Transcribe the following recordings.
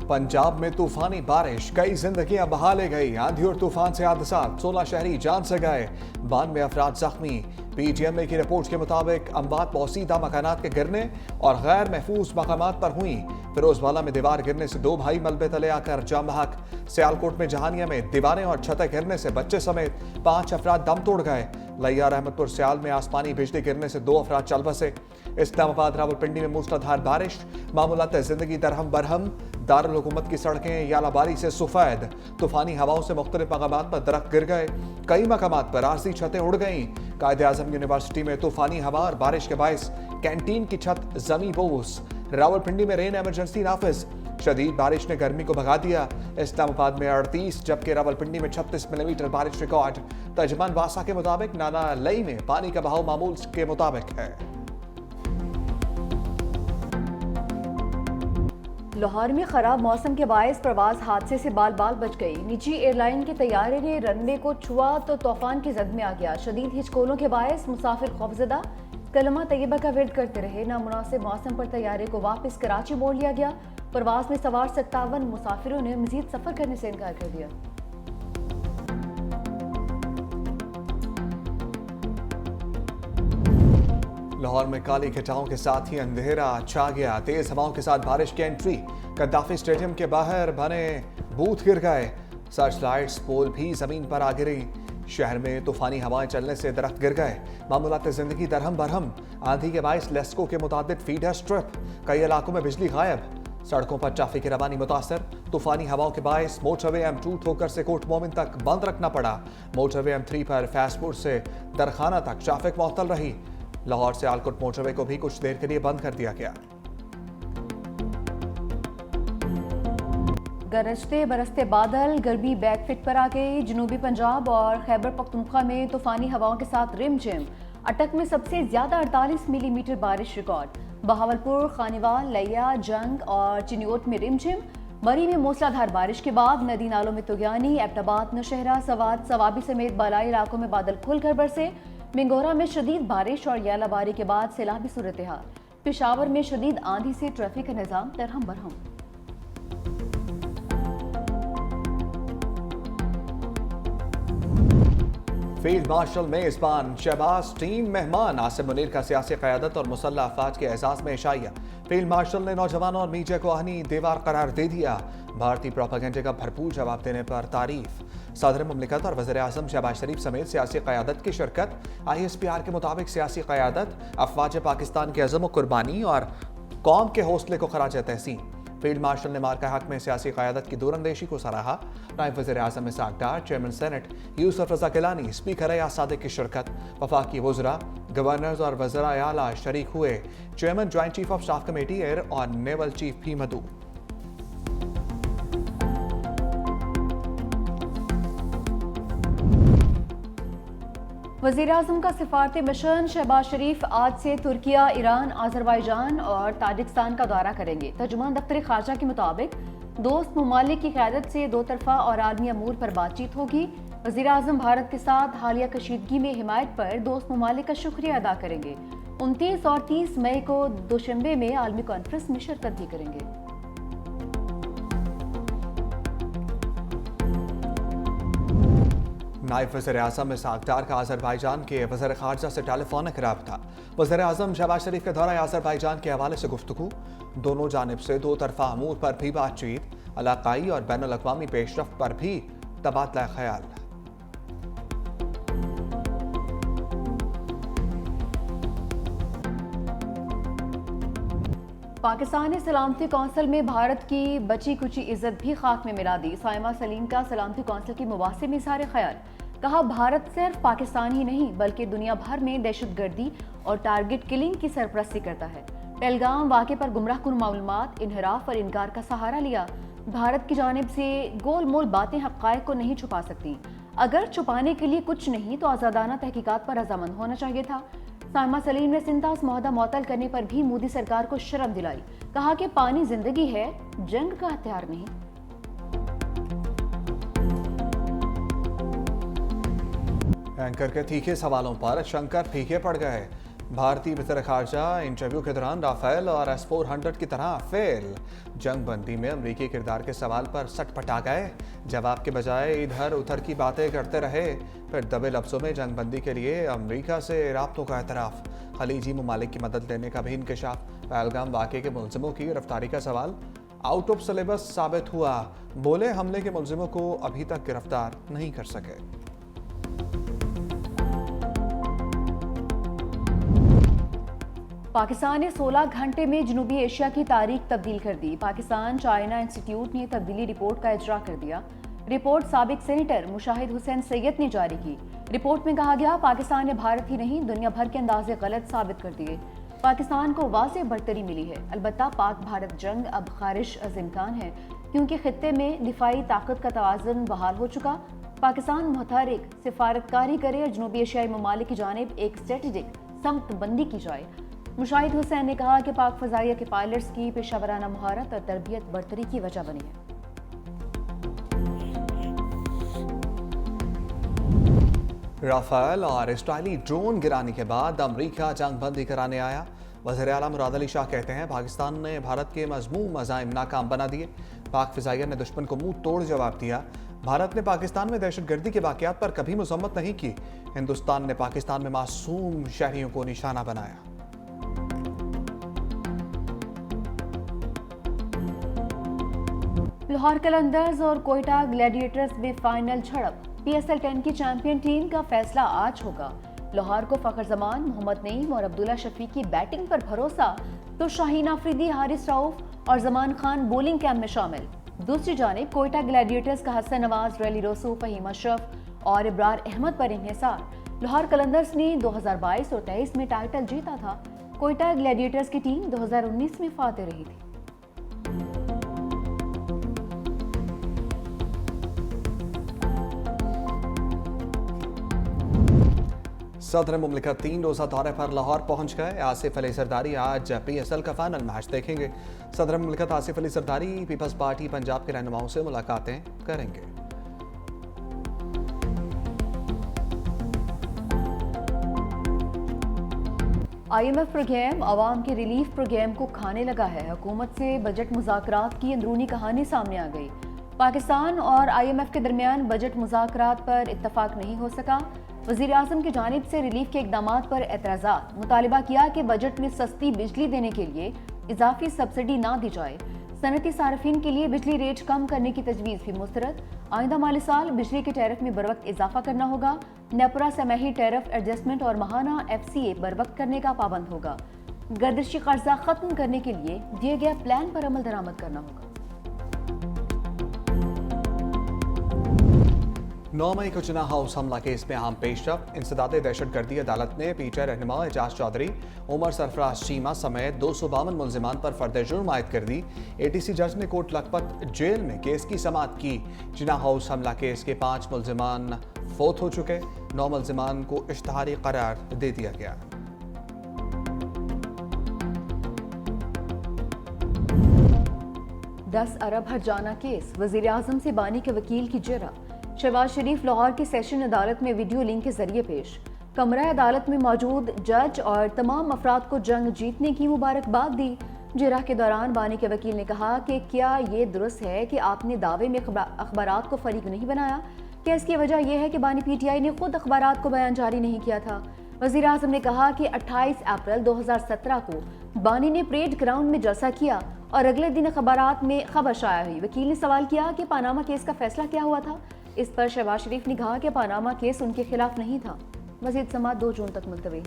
पंजाब में तूफानी बारिश, कई जिंदगियां बहा ले गई। आंधी और तूफान से हादसात, 16 शहरी जान से गए, 92 अफराद जख्मी। पीटीएमए की रिपोर्ट के मुताबिक अम्बात पोसीदा मकानात के गिरने और गैर महफूज मकामात पर हुई। फिरोजवाला में दीवार गिरने से 2 भाई मलबे तले आकर जाम बहक। सियालकोट में जहानिया में दीवारें और छतें गिरने से बच्चे समेत 5 अफराद दम तोड़ गए। लियार अहमदपुर सियाल में आसमानी बिजली गिरने से 2 अफराद चल बसे। इस्लामाबाद रावलपिंडी में मूसलाधार बारिश, मामूलात जिंदगी दरहम बरहम। दारुल हुकूमत की सड़कें यालाबारी से सफेद। तूफानी हवाओं से मुख्तलिफ मकामात पर दरख्त गिर गए, कई मकामात पर आरसी छतें उड़ गईं। कायदे आजम यूनिवर्सिटी में तूफानी हवा और बारिश के बायस कैंटीन की छत जमी बोस। रावलपिंडी में रेन इमरजेंसी नाफिज, शदीद बारिश ने गर्मी को भगा दिया। इस्लामाबाद में 38 जबकि रावलपिंडी में 36 मिलीमीटर बारिश रिकॉर्ड। तर्जमान वासा के मुताबिक नाना लई में पानी का बहाव मामूल के मुताबिक है। लाहौर में खराब मौसम के बायस प्रवाज हादसे से बाल बाल बच गई। निजी एयरलाइन के तैयारे ने रनवे को छुआ तो तूफान की जद में आ गया। शदीद हिचकोलों के बायस मुसाफिर खौफजदा कलमा तैयबा का वेट करते रहे। नामुनासिब मौसम पर तैयारे को वापस कराची मोड़ लिया गया। प्रवास में सवार 57 मुसाफिरों ने मजीद सफर करने से इनकार कर दिया। लाहौर में काली घटाओं के साथ ही अंधेरा छा गया। तेज हवाओं के साथ बारिश की एंट्री। गद्दाफी स्टेडियम के बाहर बने बूथ गिर गए। सर्च लाइट्स पोल भी जमीन पर आ गिरी। शहर में तूफानी हवाएं चलने से दरख्त गिर गए। मामूलात जिंदगी दरहम बरहम। आंधी के बायस लेस्को के मुताबिक फीडर स्ट्रिप, कई इलाकों में बिजली गायब। सड़कों पर ट्रैफिक की रवानी मुतासर। तूफानी हवाओं के बायस मोटरवे M2 ठोकर से कोट मोमिन तक बंद रखना पड़ा। मोटरवे M3 पर फैसपुर से दरखाना तक ट्रैफिक मुअत्तल रही। लाहौर से आलकोट मोटरवे को भी कुछ देर के लिए बंद कर दिया गया। गरजते बरसते बादल, गर्मी बैकफिट पर आ गई। जनूबी पंजाब और खैबर पख्तूनख्वा में तूफानी हवाओं के साथ रिमझिम। अटक में सबसे ज्यादा 48 मिलीमीटर बारिश रिकॉर्ड। बहावलपुर, खानीवाल, लिया, जंग और चिन्योट में रिमझिम। मरी में मूसलाधार बारिश के बाद नदी नालों में तुगयानी। एबटाबाद, नौशहरा, सवात, सवाबी समेत बालाई इलाकों में बादल खुलकर बरसे। मिंगोरा में शदीद बारिश और यालाबारी के बाद सैलाबी सूरत हाल। पेशावर में शदीद आंधी से ट्रैफिक का निजाम दरहम बरहम। फील्ड मार्शल मेजबान, शहबाज टीम मेहमान। आसिम मुनीर का सियासी क़यादत और मुसल्लह अफवाज के एजाज में इशाइया। फील्ड मार्शल ने नौजवानों और मीडिया को आहनी दीवार करार दे दिया। भारतीय प्रोपेगेंडे का भरपूर जवाब देने पर तारीफ। सदर मुमलिकत और वज़ीर आज़म शहबाज शरीफ समेत सियासी क़यादत की शिरकत। ISPR के मुताबिक सियासी क़यादत अफवाज पाकिस्तान की अज़म व कुर्बानी और कौम के हौसले को खराज तहसीन। फील्ड मार्शल ने मार्का हक में सियासी क़यादत की दूरंदेशी को सराहा। नायब वज़ीर आज़म इसहाक़ डार, चेयरमैन सेनेट यूसुफ रज़ा गिलानी, स्पीकर अयाज सादिक की शिरकत। वफाकी वज़रा, गवर्नर्स और वज़राए आला शरीक हुए। Chairman joint chief of staff committee air और नेवल चीफ भी मदऊ। वज़ीर आज़म का सिफारती मिशन। शहबाज शरीफ आज से तुर्किया, ईरान, आज़रबाईजान और ताजिकिस्तान का दौरा करेंगे। तर्जुमान दफ्तर खारजा के मुताबिक दोस्त ममालिक की क़यादत से दो तरफ़ा और आलमी अमूर पर बातचीत होगी। वज़ीर आज़म भारत के साथ हालिया कशीदगी में हिमायत पर दोस्त ममालिक का शुक्रिया अदा करेंगे। 29 और 30 मई को दोशंबे में आलमी कॉन्फ्रेंस में शिरकत भी करेंगे। नायब वज़ीर आज़म इसहाक़ डार का आज़रबाईजान के वज़ीर ख़ारजा से टेलीफोनिक रब्ता। वज़ीर आज़म शहबाज शरीफ के दौरा आज़रबाईजान के हवाले से गुफ्तगू। दोनों जानिब से दो तरफ़ा अमूर पर भी बातचीत। इलाक़ाई और बैनुल अक़वामी पेशरफ़्त पर भी तबादला ख्याल। पाकिस्तानी सलामती कौंसिल में भारत की बची कुची इज्जत भी खाक में मिला दी। साइमा सलीम का सलामती कौंसिल की मुबासे में इज़हार ख्याल। कहा, भारत सिर्फ पाकिस्तान ही नहीं बल्कि दुनिया भर में दहशतगर्दी और टारगेट किलिंग की सरपरस्ती करता है। पहलगाम वाक़े पर गुमराह कुन मालूमात, इनहराफ और इनकार का सहारा लिया। भारत की जानिब से गोल मोल बातें हक़ाइक़ को नहीं छुपा सकती। अगर छुपाने के लिए कुछ नहीं तो आज़ादाना तहकीकात पर रज़ामंद होना चाहिए था। साइमा सलीम ने सिंतास मुआहदा मुअत्तल करने पर भी मोदी सरकार को शर्म दिलाई। कहा कि पानी जिंदगी है, जंग का हथियार नहीं। एंकर के तीखे सवालों पर शंकर फीके पड़ गए। भारतीय वज़ीर ख़ारजा इंटरव्यू के दौरान राफेल और S-400 की तरह फेल। जंग बंदी में अमरीकी किरदार के सवाल पर सटपटा गए। जवाब के बजाय इधर उधर की बातें करते रहे। फिर दबे लफ्ज़ों में जंग बंदी के लिए अमरीका से राब्तों का एतराफ़। खलीजी ममालिक की मदद लेने का भी इंकशाफ। पहलगाम वाक़े के मुलज़िमों की गिरफ्तारी का सवाल आउट ऑफ सिलेबस साबित हुआ। बोले हमले के मुलज़िमों को अभी तक गिरफ्तार नहीं कर सके। पाकिस्तान ने 16 घंटे में जनूबी एशिया की तारीख तब्दील कर दी। पाकिस्तान चाइना इंस्टीट्यूट ने तब्दीली रिपोर्ट का इजरा कर दिया। रिपोर्ट साबिक सेनेटर मुशाहिद हुसैन सैयद ने जारी की। रिपोर्ट में कहा गया पाकिस्तान ने भारत ही नहीं दुनिया भर के अंदाजे गलत साबित कर दिए। पाकिस्तान को वाज़ेह बढ़तरी मिली है। अलबत्ता पाक भारत जंग अब खारिज अज़ इम्कान है क्योंकि खित्ते में दिफाई ताकत का तवाज़ुन बहाल हो चुका। पाकिस्तान मुतहरिक सिफारतकारी करे और जनूबी एशियाई ममालिक की जानिब एक स्ट्रेटेजिक समत बंदी की जाए। मुशाहिद हुसैन ने कहा कि पाक फ़ज़ाइया के पायलट्स की पेशावराना महारत और तरबियत बढ़तरी की वजह बनी है। राफेल और इस्राइली ड्रोन गिराने के बाद अमरीका जंग बंदी कराने आया। वज़ीर आला मुराद अली शाह कहते हैं पाकिस्तान ने भारत के मज़मूम मज़ाइम नाकाम बना दिए। पाक फ़िज़ाइया ने दुश्मन को मुंह तोड़ जवाब दिया। भारत ने पाकिस्तान में दहशतगर्दी के वाक़यात पर कभी मज़म्मत नहीं की। हिंदुस्तान ने पाकिस्तान में मासूम शहरियों को निशाना बनाया। लाहौर कलंदर्स और कोयटा ग्लैडिएटर्स में फाइनल झड़प। PSL 10 की चैंपियन टीम का फैसला आज होगा। लाहौर को फ़खर जमान, मोहम्मद नईम और अब्दुल्ला शफीक की बैटिंग पर भरोसा तो शाहीन आफरीदी, हारिस रऊफ और जमान खान बॉलिंग कैंप में शामिल। दूसरी जानिब कोयटा ग्लैडिएटर्स का हसन नवाज, रैली रोसू, फहीम अशरफ और इब्रार अहमद पर इन्हिसार। लाहौर कलंदर्स ने 2022 और 23 में टाइटल जीता था। कोयटा ग्लैडिएटर्स की टीम 2019 में फाते रही थी। सदर मुमलिकत 3 रोज़ा दौरे पर लाहौर पहुंच गए। आसिफ अली सरदारी आज PSL का फाइनल मैच देखेंगे। सदर मुमलिकत आसिफ अली सरदारी पीपल्स पार्टी पंजाब के रहनुमाओं से मुलाकातें करेंगे। IMF प्रोग्राम आवाम के रिलीफ प्रोग्राम को खाने लगा है। हुकूमत से बजट मुज़ाकरात की अंदरूनी कहानी सामने आ गई। पाकिस्तान और IMF के दरमियान बजट मुज़ाकरात पर इत्तफाक नहीं हो सका। वज़ीर आज़म की जानिब से रिलीफ के इक़दामात पर एतराज़ात। मुतालिबा किया कि बजट में सस्ती बिजली देने के लिए इजाफी सब्सिडी ना दी जाए। सनती सार्फिन के लिए बिजली रेट कम करने की तजवीज़ भी मुस्तरद। आइंदा माली साल बिजली के टैरिफ में बरवक्त इजाफा करना होगा। नेपरा समाही टैरिफ एडजस्टमेंट और माहाना FCA बरवक्त करने का पाबंद होगा। गर्दिशी कर्जा खत्म करने के लिए दिए गए प्लान पर अमल दरामद करना होगा। 9 मई को जिन्ना हाउस हमला केस में अहम पेशरफ। इंसदादे दहशतगर्दी अदालत ने PTI रहनुमा एजाज चौधरी, उमर सरफराज चीमा समेत 252 मुलजिमान पर फर्द जुर्म आयद कर दी। ATC जज ने कोट लखपत जेल में केस की समाअत की। जिन्ना हाउस हमला केस के 5 मुलजिमान फोत हो चुके। 9 मुलजिमान को इश्तहारी करार दे दिया गया। $10 अरब हर्जाना केस। वज़ीर आज़म से बानी के वकील की जरा। शहबाज शरीफ लाहौर की सेशन अदालत में वीडियो लिंक के जरिए पेश। कमरा अदालत में मौजूद जज और तमाम अफराद को जंग जीतने की मुबारकबाद दी। जिरह के दौरान बानी के वकील ने कहा कि क्या ये दुरुस्त है कि आपने दावे में अखबारात को फरीक नहीं बनाया? क्या इसकी वजह यह है कि बानी PTI ने खुद अखबारात को बयान जारी नहीं किया था? वज़ीर आज़म ने कहा कि 28 अप्रैल 2017 को बानी ने परेड ग्राउंड में जलसा किया और अगले दिन अखबारात में खबर शाया हुई। वकील ने सवाल किया कि पानामा केस का फैसला क्या हुआ था? इस पर शहबाज शरीफ ने कहा कि पानामा केस उनके खिलाफ नहीं था। मज़ीद समाअत 2 जून तक मुलतवी।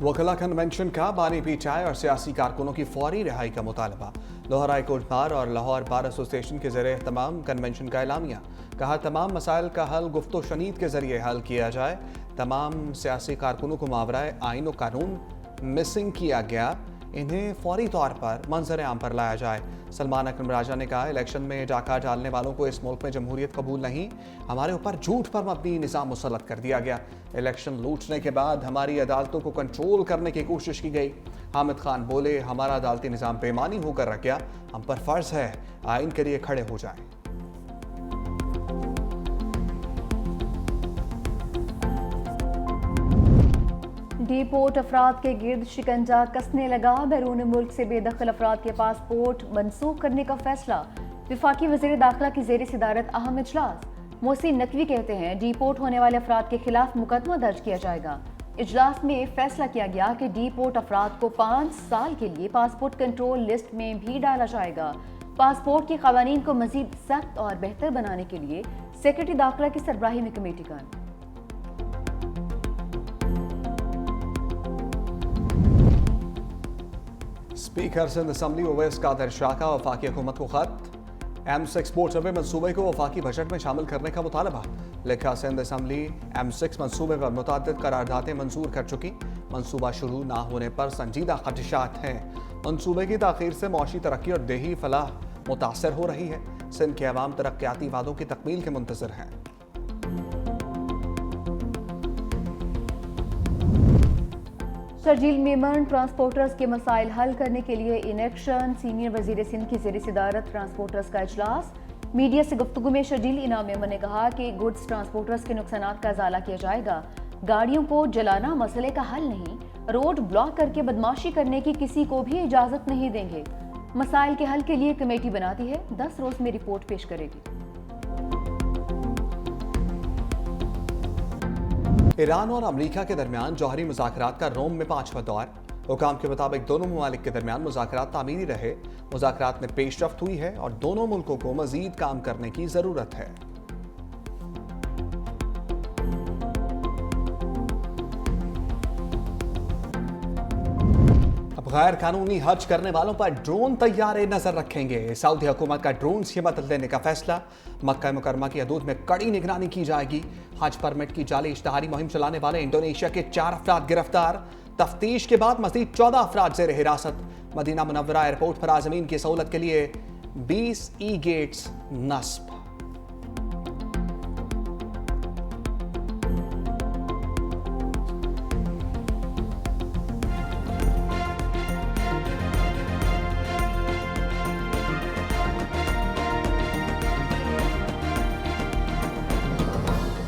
वकला कन्वेंशन का बानी PTI और सियासी कारकुनों की फौरी रिहाई का मुतालबा। लाहौर हाई कोर्ट बार और लाहौर बार एसोसिएशन के ज़रिए तमाम कन्वेंशन का एलामिया। कहा तमाम मसाइल का हल गुफ्तो शनीद के जरिए हल किया जाए। तमाम सियासी कारकुनों को मावराए आइन और कानून मिसिंग किया गया, इन्हें फौरी तौर पर मंजर आम पर लाया जाए। सलमान अकरम राजा ने कहा इलेक्शन में डाका डालने वालों को इस मुल्क में जमहूरियत कबूल नहीं। हमारे ऊपर झूठ पर मबनी निज़ाम मुसल्लत कर दिया गया। इलेक्शन लूटने के बाद हमारी अदालतों को कंट्रोल करने की कोशिश की गई। हामिद खान बोले हमारा अदालती निज़ाम बेईमानी होकर रह गया। हम पर फ़र्ज़ है आइन के लिए खड़े हो जाएं। डीपोर्ट अफराद के गिर्द शिकंजा कसने लगा। बैरून मुल्क से बेदखल अफराद के पासपोर्ट मनसूख करने का फैसला। वफाकी वज़ीर दाखिला की ज़ेर सदारत अहम इजलास। मोहसिन नकवी कहते हैं डीपोर्ट होने वाले अफराद के खिलाफ मुकदमा दर्ज किया जाएगा। इजलास में फैसला किया गया कि डीपोर्ट अफराद को 5 साल के लिए पासपोर्ट कंट्रोल लिस्ट में भी डाला जाएगा। पासपोर्ट के क़वानीन को मज़ीद सख्त और बेहतर बनाने के लिए सेक्रेटरी दाखिला की सरबराही में कमेटी का। स्पीकर सिंध असम्बली ओवैस कादिर शाह का वफाकी हुकूमत को खत। M6 मोटरवे मनसूबे को वफाकी बजट में शामिल करने का मुतालबा। लिखा, सिंध असम्बली M6 मनसूबे पर मुतअद्दिद करारदादें मंजूर कर चुकी। मनसूबा शुरू ना होने पर संजीदा खदशात हैं। मनसूबे की ताखीर से मौशी तरक्की और देही फलाह मुतासर हो रही है। सिंध के अवाम तरक्याती वादों की तकमील के मुंतज़िर हैं। शर्जील मेमन ट्रांसपोर्टर्स के मसाइल हल करने के लिए इन एक्शन। सीनियर वजीर सिंध की ज़ेर सदारत ट्रांसपोर्टर्स का इजलास। मीडिया से गुफ्तगू में शर्जील इनाम मेमन ने कहा कि गुड्स ट्रांसपोर्टर्स के नुकसानात का इजाला किया जाएगा। गाड़ियों को जलाना मसले का हल नहीं, रोड ब्लॉक करके बदमाशी करने की किसी को भी इजाज़त नहीं देंगे। मसाइल के हल के लिए कमेटी बनाती है, 10 रोज में रिपोर्ट पेश करेगी। ईरान और अमेरिका के दरमियान जौहरी मुज़ाकरात का रोम में 5वां दौर। हुकाम के मुताबिक दोनों ममालिक के दरमियान मुज़ाकरात तामीरी रहे। मुज़ाकरात में पेशरफ्त हुई है और दोनों मुल्कों को मज़ीद काम करने की ज़रूरत है। अब गैर कानूनी हज करने वालों पर ड्रोन तैयारे नजर रखेंगे। सऊदी हुकूमत का ड्रोन से बदल देने का फैसला। मक्का मुकरमा की हदूद में कड़ी निगरानी की जाएगी। हज परमिट की जाली इश्तहारी मुहिम चलाने वाले इंडोनेशिया के 4 अफराद गिरफ्तार। तफ्तीश के बाद मजीद 14 अफराद ज़ेर हिरासत। मदीना मुनव्वरा एयरपोर्ट पर आज़मीन की सहूलत के लिए 20 ई गेट्स नस्ब।